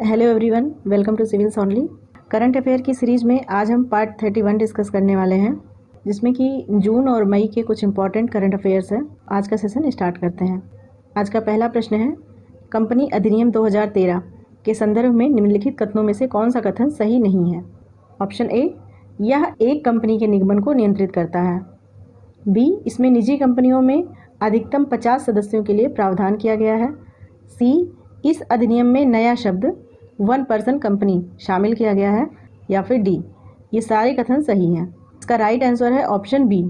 Hello everyone, welcome to Civils Only. Current affair की series में आज हम पार्ट 31 डिस्कस करने वाले हैं, जिसमें कि जून और मई के कुछ इंपॉर्टेंट करंट अफेयर्स हैं। आज का सेशन स्टार्ट करते हैं। आज का पहला प्रश्न है, कंपनी अधिनियम 2013 के संदर्भ में निम्नलिखित कथनों में से कौन सा कथन सही नहीं है? ऑप्शन ए, यह एक कंपनी के निगमन को नियंत्रित करता है। बी, इसमें निजी कंपनियों में अधिकतम 50 सदस्यों के लिए प्रावधान किया गया है। सी, इस अधिनियम में नया शब्द 1 पर्सन कंपनी शामिल किया गया है। या फिर डी, ये सारे कथन सही हैं। इसका राइट आंसर है ऑप्शन बी,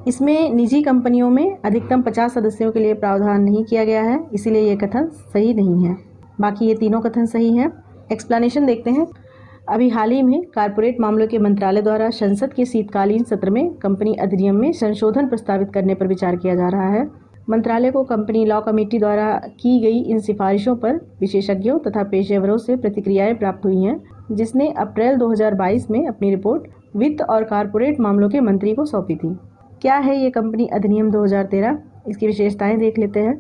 इसमें निजी कंपनियों में अधिकतम 50 सदस्यों के लिए प्रावधान नहीं किया गया है, इसीलिए ये कथन सही नहीं है। बाकी ये तीनों कथन सही हैं। एक्सप्लेनेशन देखते हैं। अभी हाल ही में कारपोरेट मामलों के मंत्रालय द्वारा संसद के शीतकालीन सत्र में कंपनी अधिनियम में संशोधन प्रस्तावित करने पर विचार किया जा रहा है। मंत्रालय को कंपनी लॉ कमेटी द्वारा की गई इन सिफारिशों पर विशेषज्ञों तथा पेशेवरों से प्रतिक्रियाएं प्राप्त हुई हैं, जिसने अप्रैल 2022 में अपनी रिपोर्ट वित्त और कारपोरेट मामलों के मंत्री को सौंपी थी। क्या है ये कंपनी अधिनियम 2013? इसकी विशेषताएं देख लेते हैं।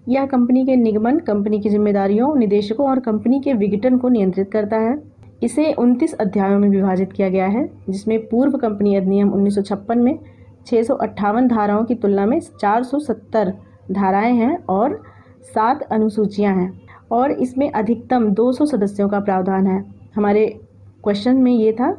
यह कंपनी के निगमन, कंपनी की जिम्मेदारियों, निदेशकों और कंपनी के विघटन को नियंत्रित करता है। इसे 29 अध्यायों में विभाजित किया गया है, जिसमें पूर्व कंपनी अधिनियम 1956 में 658 धाराओं की तुलना में 470 धाराएं हैं और 7 अनुसूचियां हैं, और इसमें अधिकतम 200 सदस्यों का प्रावधान है। हमारे क्वेश्चन में ये था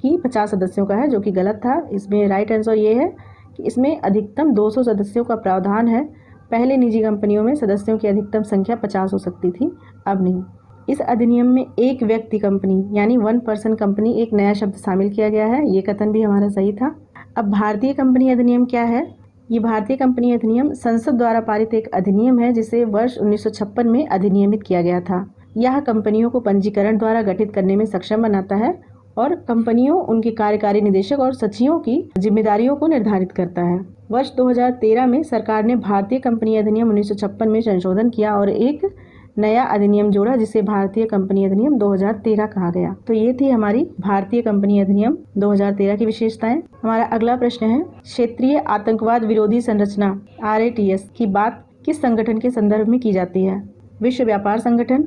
कि 50 सदस्यों का है, जो कि गलत था। इसमें राइट आंसर ये है कि इसमें अधिकतम 200 सदस्यों का प्रावधान है। पहले निजी कंपनियों में सदस्यों की अधिकतम संख्या 50 हो सकती थी, अब नहीं। इस अधिनियम में एक व्यक्ति कंपनी यानी 1 पर्सन कंपनी एक नया शब्द शामिल किया गया है, ये कथन भी हमारा सही था। अब भारतीय कंपनी अधिनियम क्या है? ये भारतीय कंपनी अधिनियम संसद द्वारा पारित एक अधिनियम है, जिसे वर्ष 1956 में अधिनियमित किया गया था। यह कंपनियों को पंजीकरण द्वारा गठित करने में सक्षम बनाता है और कंपनियों, उनके कार्यकारी निदेशक और सचिवों की जिम्मेदारियों को निर्धारित करता है। वर्ष 2013 में सरकार ने भारतीय कंपनी अधिनियम 1956 में संशोधन किया और एक नया अधिनियम जोड़ा, जिसे भारतीय कंपनी अधिनियम 2013 कहा गया। तो ये थी हमारी भारतीय कंपनी अधिनियम 2013 की विशेषताएं। हमारा अगला प्रश्न है, क्षेत्रीय आतंकवाद विरोधी संरचना RATS की बात किस संगठन के संदर्भ में की जाती है? विश्व व्यापार संगठन,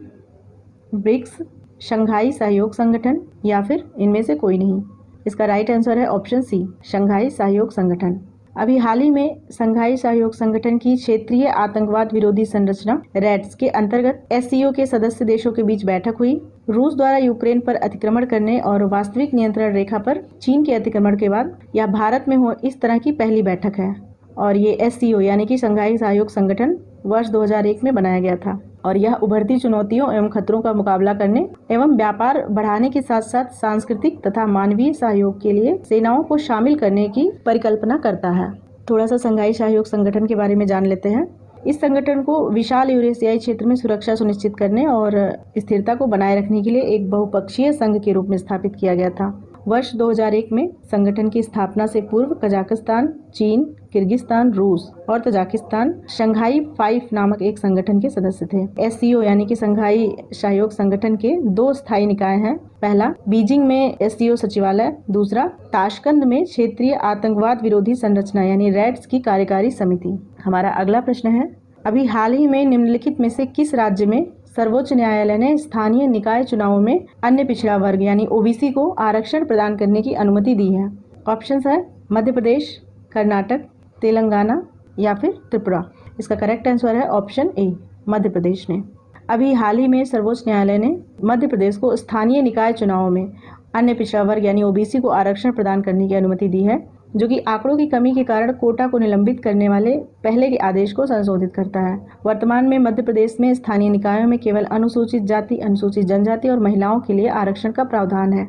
ब्रिक्स, शंघाई सहयोग संगठन, या फिर इनमें से कोई नहीं। इसका राइट आंसर है ऑप्शन सी, शंघाई सहयोग संगठन। अभी हाल ही में शंघाई सहयोग संगठन की क्षेत्रीय आतंकवाद विरोधी संरचना RATS के अंतर्गत SCO के सदस्य देशों के बीच बैठक हुई। रूस द्वारा यूक्रेन पर अतिक्रमण करने और वास्तविक नियंत्रण रेखा पर चीन के अतिक्रमण के बाद यह भारत में हो इस तरह की पहली बैठक है, और ये SCO यानी कि शंघाई सहयोग संगठन वर्ष 2001 में बनाया गया था, और यह उभरती चुनौतियों एवं खतरों का मुकाबला करने एवं व्यापार बढ़ाने के साथ साथ सांस्कृतिक तथा मानवीय सहयोग के लिए सेनाओं को शामिल करने की परिकल्पना करता है। थोड़ा सा शंघाई सहयोग संगठन के बारे में जान लेते हैं। इस संगठन को विशाल यूरेशियाई क्षेत्र में सुरक्षा सुनिश्चित करने और स्थिरता को बनाए रखने के लिए एक बहुपक्षीय संघ के रूप में स्थापित किया गया था। वर्ष 2001 में संगठन की स्थापना से पूर्व कजाकिस्तान, चीन, किर्गिस्तान, रूस और तजाकिस्तान शंघाई 5 नामक एक संगठन के सदस्य थे। SCO यानी कि शंघाई सहयोग संगठन के 2 स्थायी निकाय हैं। पहला बीजिंग में SCO सचिवालय, दूसरा ताशकंद में क्षेत्रीय आतंकवाद विरोधी संरचना यानी RATS की कार्यकारी समिति। हमारा अगला प्रश्न है, अभी हाल ही में निम्नलिखित में से किस राज्य में सर्वोच्च न्यायालय ने स्थानीय निकाय चुनावों में अन्य पिछड़ा वर्ग यानी OBC को आरक्षण प्रदान करने की अनुमति दी है? ऑप्शंस है मध्य प्रदेश, कर्नाटक, तेलंगाना, या फिर त्रिपुरा। इसका करेक्ट आंसर है ऑप्शन ए, मध्य प्रदेश ने। अभी हाल ही में सर्वोच्च न्यायालय ने मध्य प्रदेश को स्थानीय निकाय चुनावों में अन्य पिछड़ा वर्ग यानी OBC को आरक्षण प्रदान करने की अनुमति दी है, जो कि आंकड़ों की कमी के कारण कोटा को निलंबित करने वाले पहले के आदेश को संशोधित करता है। वर्तमान में मध्य प्रदेश में स्थानीय निकायों में केवल अनुसूचित जाति, अनुसूचित जनजाति और महिलाओं के लिए आरक्षण का प्रावधान है।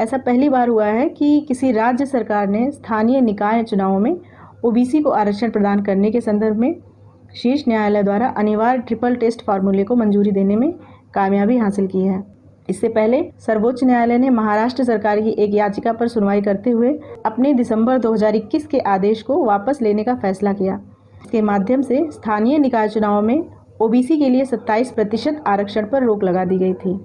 ऐसा पहली बार हुआ है कि किसी राज्य सरकार ने स्थानीय निकाय चुनावों में OBC को आरक्षण प्रदान करने के संदर्भ में शीर्ष न्यायालय द्वारा अनिवार्य ट्रिपल टेस्ट फार्मूले को मंजूरी देने में कामयाबी हासिल की है। इससे पहले सर्वोच्च न्यायालय ने महाराष्ट्र सरकार की एक याचिका पर सुनवाई करते हुए अपने दिसंबर 2021 के आदेश को वापस लेने का फैसला किया। इसके माध्यम से स्थानीय निकाय चुनावों में OBC के लिए 27% आरक्षण पर रोक लगा दी गई थी।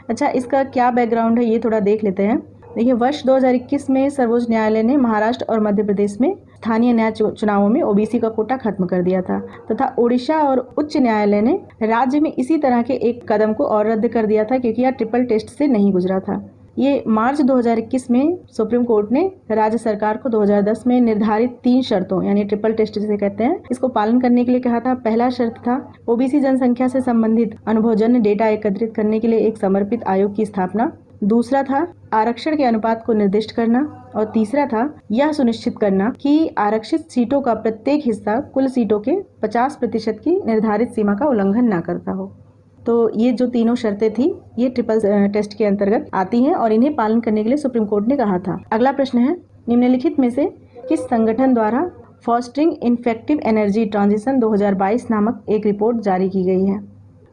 अच्छा, इसका क्या बैकग्राउंड है ये थोड़ा देख लेते हैं। देखिए, वर्ष 2021 में सर्वोच्च न्यायालय ने महाराष्ट्र और मध्य प्रदेश में स्थानीय न्याय चुनावों में ओबीसी का कोटा खत्म कर दिया था तथा उड़ीसा और उच्च न्यायालय ने राज्य में इसी तरह के एक कदम को और रद्द कर दिया था क्योंकि यह ट्रिपल टेस्ट से नहीं गुजरा था। ये मार्च 2021 में सुप्रीम कोर्ट ने राज्य सरकार को 2010 में निर्धारित 3 शर्तों यानी ट्रिपल टेस्ट जिसे कहते हैं इसको पालन करने के लिए कहा था। पहला शर्त था ओबीसी जनसंख्या से संबंधित अनुभवजन्य डेटा एकत्रित करने के लिए एक समर्पित आयोग की स्थापना। दूसरा था आरक्षण के अनुपात को निर्दिष्ट करना और तीसरा था यह सुनिश्चित करना कि आरक्षित सीटों का प्रत्येक हिस्सा कुल सीटों के 50% की निर्धारित सीमा का उल्लंघन न करता हो। तो ये जो तीनों शर्तें थी ये ट्रिपल टेस्ट के अंतर्गत आती हैं और इन्हें पालन करने के लिए सुप्रीम कोर्ट ने कहा था। अगला प्रश्न है निम्नलिखित में से किस संगठन द्वारा फॉस्टरिंग इफेक्टिव एनर्जी ट्रांजिशन 2022 नामक एक रिपोर्ट जारी की गई है?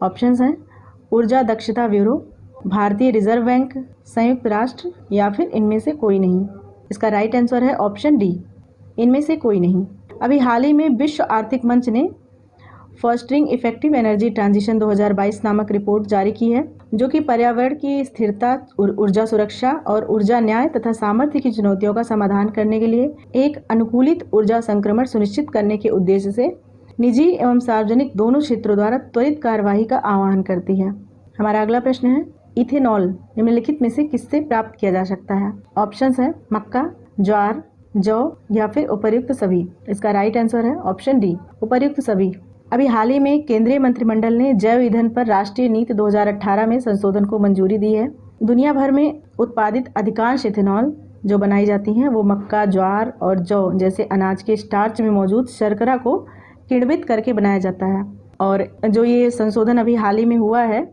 ऑप्शंस हैं ऊर्जा दक्षता ब्यूरो, भारतीय रिजर्व बैंक, संयुक्त राष्ट्र या फिर इनमें से कोई नहीं। इसका राइट आंसर है ऑप्शन डी, इनमें से कोई नहीं। अभी हाल ही में विश्व आर्थिक मंच ने फॉस्टरिंग इफेक्टिव एनर्जी ट्रांजिशन 2022 नामक रिपोर्ट जारी की है जो कि पर्यावरण की स्थिरता, ऊर्जा सुरक्षा और ऊर्जा न्याय तथा सामर्थ्य की चुनौतियों का समाधान करने के लिए एक अनुकूलित ऊर्जा संक्रमण सुनिश्चित करने के उद्देश्य से निजी एवं सार्वजनिक दोनों क्षेत्रों द्वारा त्वरित कार्यवाही का आह्वान करती है। हमारा अगला प्रश्न है इथेनॉल निम्नलिखित में से किससे प्राप्त किया जा सकता है? ऑप्शंस है मक्का, ज्वार, जौ या फिर उपर्युक्त सभी। इसका राइट आंसर है ऑप्शन डी, उपर्युक्त सभी। अभी हाल ही में केंद्रीय मंत्रिमंडल ने जैव ईंधन पर राष्ट्रीय नीति 2018 में संशोधन को मंजूरी दी है। दुनिया भर में उत्पादित अधिकांश इथेनॉल जो बनाई जाती हैं वो मक्का, ज्वार और जौ जैसे अनाज के स्टार्च में मौजूद शर्करा को किण्वित करके बनाया जाता है। और जो ये संशोधन अभी हाल ही में हुआ है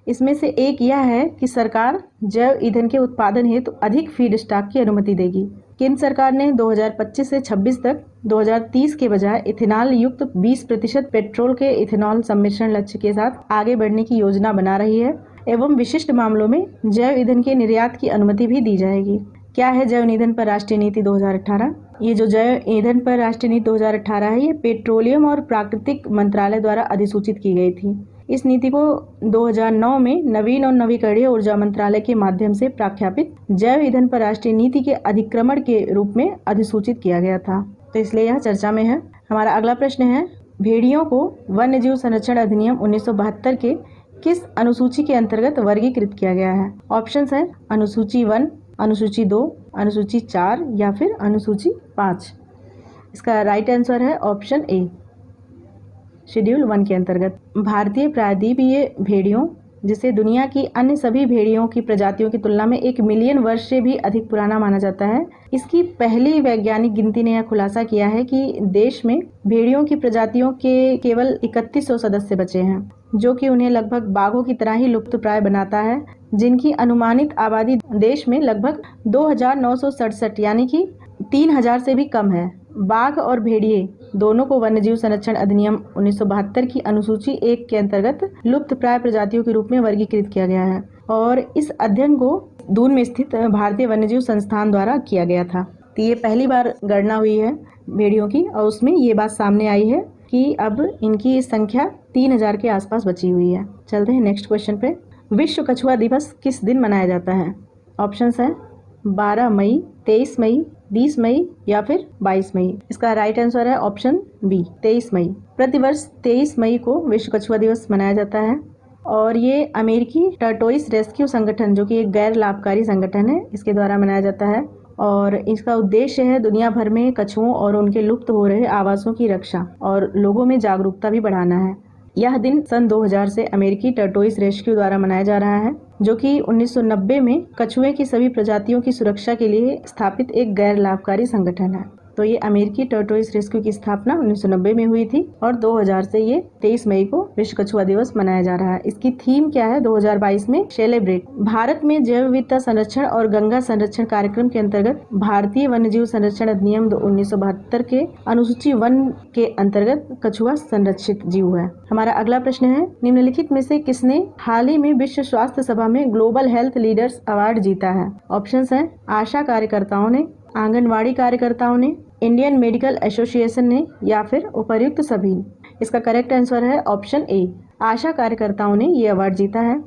इसमें से एक यह है कि सरकार जैव ईंधन के उत्पादन हेतु अधिक फीड स्टॉक की अनुमति देगी। केंद्र सरकार ने 2025 से 26 तक 2030 के बजाय इथेनॉल युक्त 20% पेट्रोल के इथेनॉल सम्मिश्रण लक्ष्य के साथ आगे बढ़ने की योजना बना रही है एवं विशिष्ट मामलों में जैव ईंधन के निर्यात की अनुमति भी दी जाएगी। क्या है जैव ईंधन पर राष्ट्रीय नीति 2018? ये जो जैव ईंधन पर राष्ट्रीय नीति 2018 है ये पेट्रोलियम और प्राकृतिक मंत्रालय द्वारा अधिसूचित की गई थी। इस नीति को 2009 में नवीन और नवीकरणीय ऊर्जा मंत्रालय के माध्यम से प्रख्यापित जैव ईंधन पर राष्ट्रीय नीति के अधिक्रमण के रूप में अधिसूचित किया गया था, तो इसलिए यह चर्चा में है। हमारा अगला प्रश्न है भेड़ियों को वन्यजीव संरक्षण अधिनियम 1972 के किस अनुसूची के अंतर्गत वर्गीकृत किया गया है? ऑप्शंस है अनुसूची 1, अनुसूची 2, अनुसूची 4 या फिर अनुसूची 5। इसका राइट आंसर है ऑप्शन ए, शेड्यूल 1 के अंतर्गत। भारतीय प्रायद्वीपीय भेड़ियों जिसे दुनिया की अन्य सभी भेड़ियों की प्रजातियों की तुलना में 1 मिलियन वर्ष से भी अधिक पुराना माना जाता है। इसकी पहली वैज्ञानिक गिनती ने यह खुलासा किया है कि देश में भेड़ियों की प्रजातियों के केवल 3100 सदस्य बचे हैं, जो कि उन्हें लगभग बाघों की तरह ही लुप्तप्राय बनाता है, जिनकी अनुमानित आबादी देश में लगभग 2967 यानी कि 3000 से भी कम है। बाघ और भेड़िए दोनों को वन्यजीव संरक्षण अधिनियम 1972 की अनुसूची 1 के अंतर्गत लुप्त प्राय प्रजातियों के रूप में वर्गीकृत किया गया है और इस अध्ययन को दून में स्थित भारतीय वन्यजीव संस्थान द्वारा किया गया था। तो ये पहली बार गणना हुई है भेड़ियों की और उसमें ये बात सामने आई है कि अब इनकी संख्या 3000 के आसपास बची हुई है। चलते हैं नेक्स्ट क्वेश्चन पे। विश्व कछुआ दिवस किस दिन मनाया जाता है? ऑप्शंस है 12 मई, 23 मई, 20 मई या फिर 22 मई। इसका राइट आंसर है ऑप्शन बी, 23 मई। प्रतिवर्ष 23 मई को विश्व कछुआ दिवस मनाया जाता है और ये अमेरिकी टर्टोइस रेस्क्यू संगठन जो कि एक गैर लाभकारी संगठन है इसके द्वारा मनाया जाता है और इसका उद्देश्य है दुनिया भर में कछुओं और उनके लुप्त हो रहे आवासों की रक्षा और लोगों में जागरूकता भी बढ़ाना है। यह दिन सन 2000 से अमेरिकी टर्टोइस रेस्क्यू द्वारा मनाया जा रहा है जो कि 1990 में कछुए की सभी प्रजातियों की सुरक्षा के लिए स्थापित एक गैर लाभकारी संगठन है। तो ये अमेरिकी टर्टोइस रेस्क्यू की स्थापना 1990 में हुई थी और 2000 से ये 23 मई को विश्व कछुआ दिवस मनाया जा रहा है। इसकी थीम क्या है 2022 में? सेलिब्रेट। भारत में जैव विविधता संरक्षण और गंगा संरक्षण कार्यक्रम के अंतर्गत भारतीय वन्यजीव संरक्षण अधिनियम 1972 के अनुसूची 1 के अंतर्गत कछुआ संरक्षित जीव है। हमारा अगला प्रश्न है निम्नलिखित में से किसने हाल ही में विश्व स्वास्थ्य सभा में ग्लोबल हेल्थ लीडर्स अवार्ड जीता है? ऑप्शंस है आशा कार्यकर्ताओं ने, आंगनवाड़ी कार्यकर्ताओं ने, इंडियन मेडिकल एसोसिएशन ने या फिर उपर्युक्त सभी। इसका करेक्ट आंसर है ऑप्शन ए, आशा कार्यकर्ताओं ने ये अवार्ड जीता है।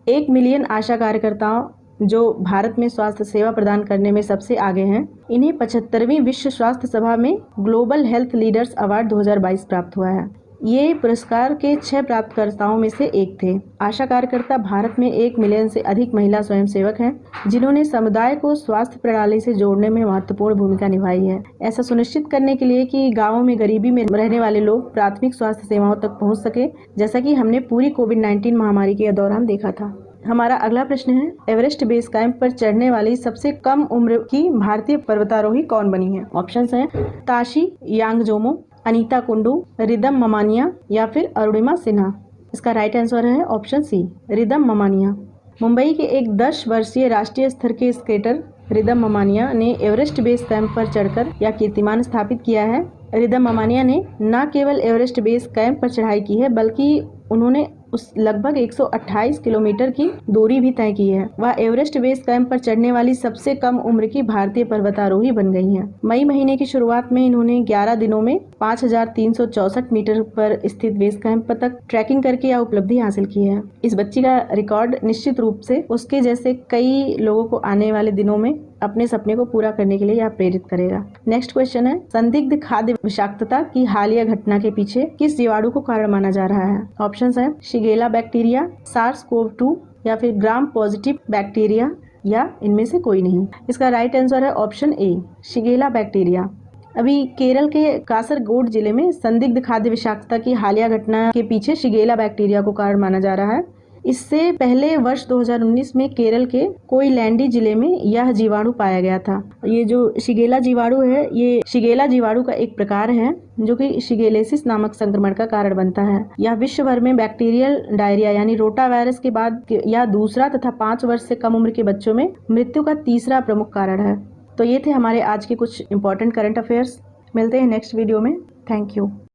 1 मिलियन आशा कार्यकर्ताओं जो भारत में स्वास्थ्य सेवा प्रदान करने में सबसे आगे हैं। इन्हें 75वीं विश्व स्वास्थ्य सभा में ग्लोबल हेल्थ लीडर्स अवार्ड 2022 प्राप्त हुआ है। ये पुरस्कार के 6 प्राप्तकर्ताओं में से एक थे। आशा कार्यकर्ता भारत में 1 मिलियन से अधिक महिला स्वयंसेवक हैं, जिन्होंने समुदाय को स्वास्थ्य प्रणाली से जोड़ने में महत्वपूर्ण भूमिका निभाई है। ऐसा सुनिश्चित करने के लिए कि गाँवों में गरीबी में रहने वाले लोग प्राथमिक स्वास्थ्य सेवाओं तक पहुँच सके, जैसा कि हमने पूरी कोविड-19 महामारी के दौरान देखा था। हमारा अगला प्रश्न है, एवरेस्ट बेस कैंप पर चढ़ने वाली सबसे कम उम्र की भारतीय पर्वतारोही कौन बनी है? ऑप्शंस हैं ताशी यांगजोमो, अनीता कुंडू, रिदम ममानिया या फिर अरुणिमा सिन्हा। इसका राइट आंसर है ऑप्शन सी, रिदम ममानिया। मुंबई के एक 10 वर्षीय राष्ट्रीय स्तर के स्केटर रिदम ममानिया ने एवरेस्ट बेस कैंप पर चढ़कर यह कीर्तिमान स्थापित किया है। रिदम ममानिया ने न केवल एवरेस्ट बेस कैंप पर चढ़ाई की है, बल्कि उन्होंने उस लगभग 128 किलोमीटर की दूरी भी तय की है। वह एवरेस्ट बेस कैंप पर चढ़ने वाली सबसे कम उम्र की भारतीय पर्वतारोही बन गई हैं। मई महीने की शुरुआत में इन्होंने 11 दिनों में 5364 मीटर पर स्थित बेस कैंप तक ट्रैकिंग करके यह उपलब्धि हासिल की है। इस बच्ची का रिकॉर्ड निश्चित रूप से उसके जैसे कई लोगों को आने वाले दिनों में अपने सपने को पूरा करने के लिए यह प्रेरित करेगा। नेक्स्ट क्वेश्चन है, संदिग्ध खाद्य विषाक्तता की हालिया घटना के पीछे किस जीवाणु को कारण माना जा रहा है? ऑप्शंस हैं शिगेला बैक्टीरिया, सार्स-कोव-2 या फिर ग्राम पॉजिटिव बैक्टीरिया या इनमें से कोई नहीं। इसका राइट आंसर है ऑप्शन ए, शिगेला बैक्टीरिया। अभी केरल के कासरगोड जिले में संदिग्ध खाद्य विषाक्तता की हालिया घटना के पीछे शिगेला बैक्टीरिया को कारण माना जा रहा है। इससे पहले वर्ष 2019 में केरल के कोयलैंडी जिले में यह जीवाणु पाया गया था। ये जो शिगेला जीवाणु है, ये शिगेला जीवाणु का एक प्रकार है जो कि शिगेलेसिस नामक संक्रमण का कारण बनता है। यह विश्व भर में बैक्टीरियल डायरिया यानी रोटा वायरस के बाद यह दूसरा तथा 5 वर्ष से कम उम्र के बच्चों में मृत्यु का तीसरा प्रमुख कारण है। तो ये थे हमारे आज के कुछ इंपॉर्टेंट करंट अफेयर्स। मिलते हैं नेक्स्ट वीडियो में। Thank you.